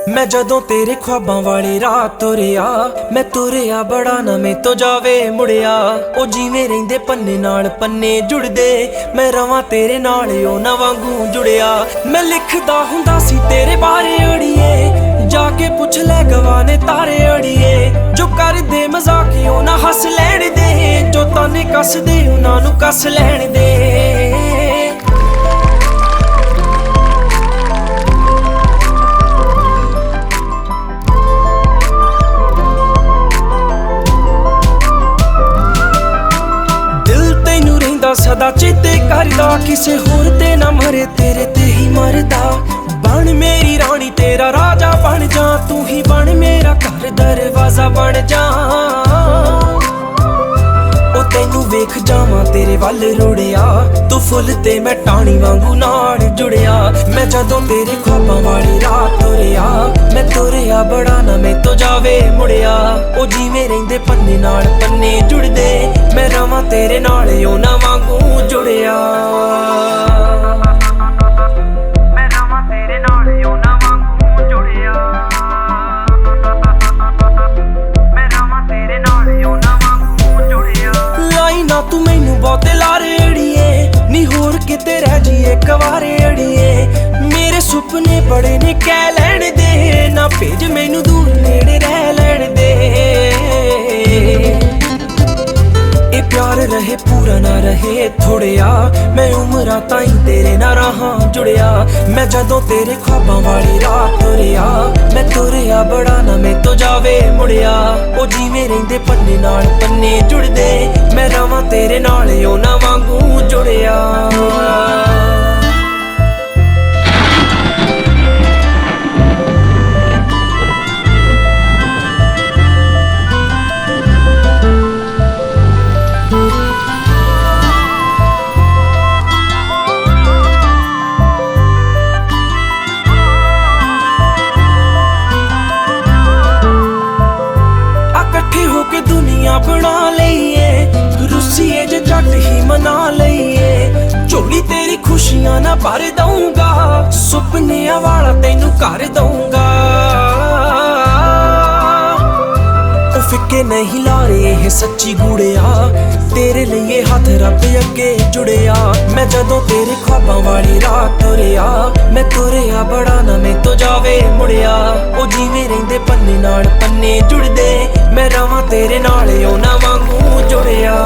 मैं जदों तेरे ख्वाबां वाली रात तुरिया, मैं तुरिया बड़ा ना मैं तो जावे मुड़िया। ओ जिवें रहिंदे पन्ने नाल पन्ने जुड़दे, मैं रवां तेरे नाल ओ ना वांगू जुड़िया। मैं लिखदा हुंदा सी तेरे बारे अड़िए, जाके पुछ ले गवाने तारे अड़िए। जो कर दे मजाक ओ ना हस लैण दे, जो ताने कस दे उन्हां नूं कस लैण दे। सदा चेते करदा, किसे होर ते ना मरे तेरे ते ही मरदा। बन मेरी रानी तेरा राजा बन जा, तू ही बन मेरा घर दरवाजा बन जा। ओ तैनू वेख जावां तेरे वल रुड़िया, तू फुल ते मैं टाणी वांगू नाल जुड़िया। मैं जदों तेरे ख्वाबां वाली रात तुरिया, मैं तुरिया बड़ा ना मैं तो जावे मुड़िया। ओ जिवें रहिंदे पन्ने नाल पन्ने जुड़दे, मैं रवां तेरे नाल ओ ना वांगू जुड़िया। मैं रवां तेरे नाल ओ ना वांगू जुड़िया। मैं रवां तेरे नाल ओ ना वांगू जुड़िया। लाई ना तू मैनू बहुते लारे अड़िए, नी होर किते रह जाइए कवारे अड़िए। मेरे सुपने बड़े ने कह लैण दे, ना भेज मैनू दूर नेड़े रह लैण दे। प्यार रहे पूरा ना रहे थोड़िया, मैं उमरां ताईं तेरे ना रहां जुड़िया। मैं जदों तेरे ख्वाबां वाली रात तुरिया, मैं तुरिया बड़ा ना मैं तो जावे मुड़िया। ओ जिवें रहिंदे पन्ने नाल पन्ने जुड़दे, मैं रवां तेरे नाल ओ ना वांगू जुड़िया। बना लईए रुसीए जे जट ही मना लईए। झोली तेरी खुशियां ना भर दूंगा, सुपनियां वाला तैनू कर दूंगा। ओ फिक्के नहीं लारे ये सच्ची गुड़िया, तेरे लिए हाथ रब अगे जुड़िया। मैं जदों तेरे ख्वाबां वाली रात तुरिया, मैं तुरिया बड़ा ना मैं तो जावे मुड़िया। ओ जिवें रहिंदे पन्ने नाल पन्ने जुड़दे, मैं रवां तेरे नाल ओ ना वांगू जुड़िया।